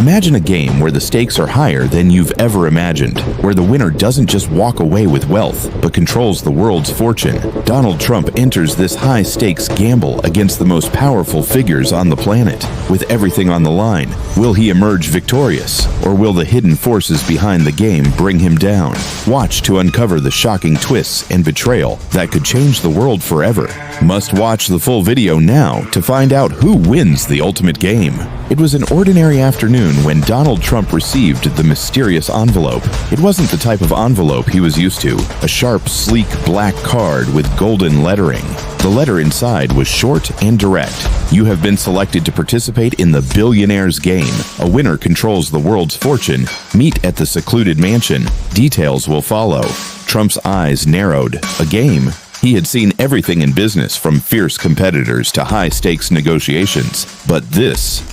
Imagine a game where the stakes are higher than you've ever imagined, where the winner doesn't just walk away with wealth, but controls the world's fortune. Donald Trump enters this high-stakes gamble against the most powerful figures on the planet. With everything on the line, will he emerge victorious, or will the hidden forces behind the game bring him down? Watch to uncover the shocking twists and betrayal that could change the world forever. Must watch the full video now to find out who wins the ultimate game. It was an ordinary afternoon when Donald Trump received the mysterious envelope. It wasn't the type of envelope he was used to, a sharp, sleek black card with golden lettering. The letter inside was short and direct. You have been selected to participate in the Billionaire's game. A winner controls the world's fortune. Meet at the secluded mansion. Details will follow. Trump's eyes narrowed. A game? He had seen everything in business, from fierce competitors to high-stakes negotiations. But this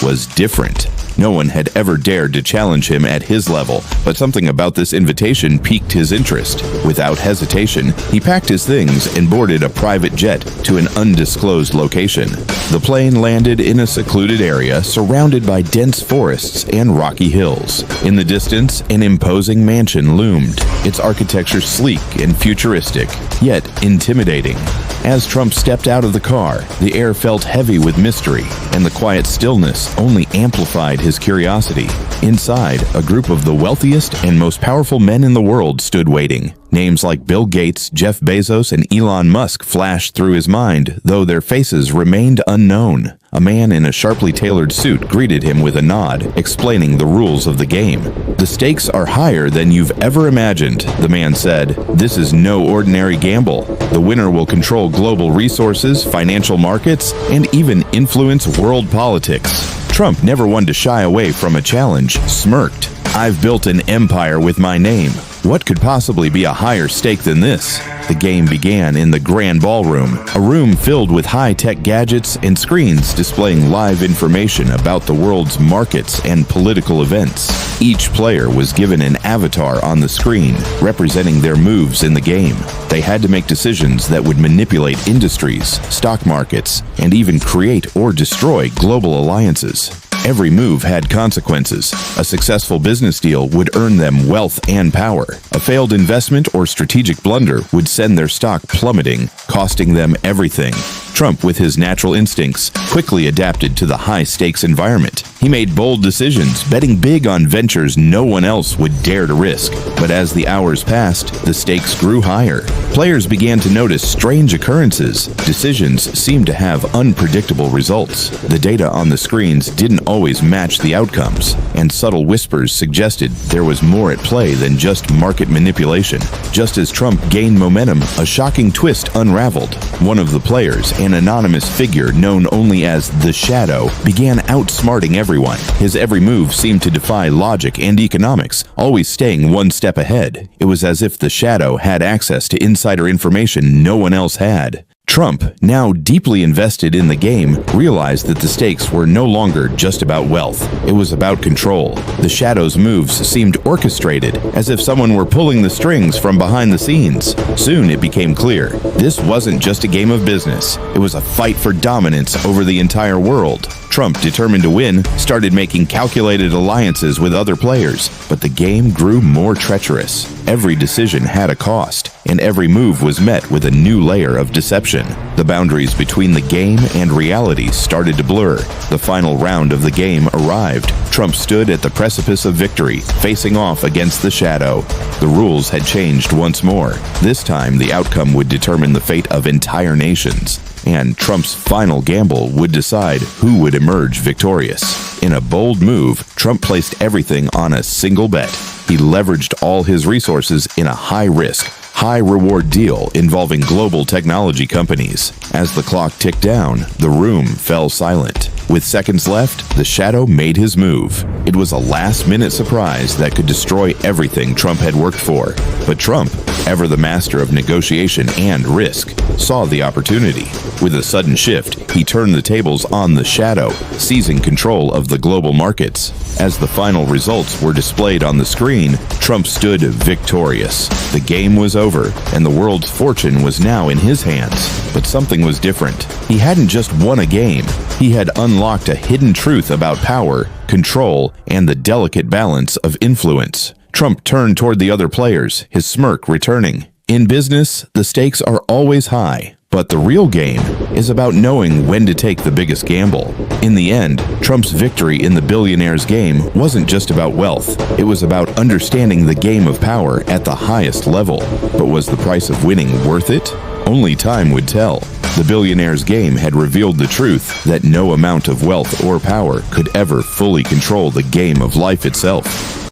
was different. No one had ever dared to challenge him at his level, but something about this invitation piqued his interest. Without hesitation, he packed his things and boarded a private jet to an undisclosed location. The plane landed in a secluded area surrounded by dense forests and rocky hills. In the distance, an imposing mansion loomed, its architecture sleek and futuristic, yet intimidating. As Trump stepped out of the car, the air felt heavy with mystery, and the quiet stillness only amplified his curiosity. Inside, a group of the wealthiest and most powerful men in the world stood waiting. Names like Bill Gates, Jeff Bezos, and Elon Musk flashed through his mind, though their faces remained unknown. A man in a sharply tailored suit greeted him with a nod, explaining the rules of the game. "The stakes are higher than you've ever imagined," the man said. "This is no ordinary gamble. The winner will control global resources, financial markets, and even influence world politics." Trump, never one to shy away from a challenge, smirked. "I've built an empire with my name. What could possibly be a higher stake than this?" The game began in the grand ballroom, a room filled with high-tech gadgets and screens displaying live information about the world's markets and political events. Each player was given an avatar on the screen, representing their moves in the game. They had to make decisions that would manipulate industries, stock markets, and even create or destroy global alliances. Every move had consequences. A successful business deal would earn them wealth and power. A failed investment or strategic blunder would send their stock plummeting, costing them everything. Trump, with his natural instincts, quickly adapted to the high-stakes environment. He made bold decisions, betting big on ventures no one else would dare to risk. But as the hours passed, the stakes grew higher. Players began to notice strange occurrences. Decisions seemed to have unpredictable results. The data on the screens didn't always match the outcomes, and subtle whispers suggested there was more at play than just market manipulation. Just as Trump gained momentum, a shocking twist unraveled. One of the players, an anonymous figure known only as the Shadow, began outsmarting everyone. His every move seemed to defy logic and economics, always staying one step ahead. It was as if the Shadow had access to insider information no one else had. Trump, now deeply invested in the game, realized that the stakes were no longer just about wealth. It was about control. The Shadow's moves seemed orchestrated, as if someone were pulling the strings from behind the scenes. Soon it became clear, this wasn't just a game of business. It was a fight for dominance over the entire world. Trump, determined to win, started making calculated alliances with other players, but the game grew more treacherous. Every decision had a cost, and every move was met with a new layer of deception. The boundaries between the game and reality started to blur. The final round of the game arrived. Trump stood at the precipice of victory, facing off against the Shadow. The rules had changed once more. This time, the outcome would determine the fate of entire nations, and Trump's final gamble would decide who would emerge victorious. In a bold move, Trump placed everything on a single bet. He leveraged all his resources in a high-risk, high-reward deal involving global technology companies. As the clock ticked down, the room fell silent. With seconds left, the Shadow made his move. It was a last-minute surprise that could destroy everything Trump had worked for. But Trump, ever the master of negotiation and risk, saw the opportunity. With a sudden shift, he turned the tables on the Shadow, seizing control of the global markets. As the final results were displayed on the screen, Trump stood victorious. The game was over, and the world's fortune was now in his hands. But something was different. He hadn't just won a game. He had unlocked unlocked a hidden truth about power, control, and the delicate balance of influence. Trump turned toward the other players, his smirk returning. In business, the stakes are always high, but the real game is about knowing when to take the biggest gamble. In the end, Trump's victory in the billionaire's game wasn't just about wealth. It was about understanding the game of power at the highest level. But was the price of winning worth it? Only time would tell. The billionaire's game had revealed the truth that no amount of wealth or power could ever fully control the game of life itself.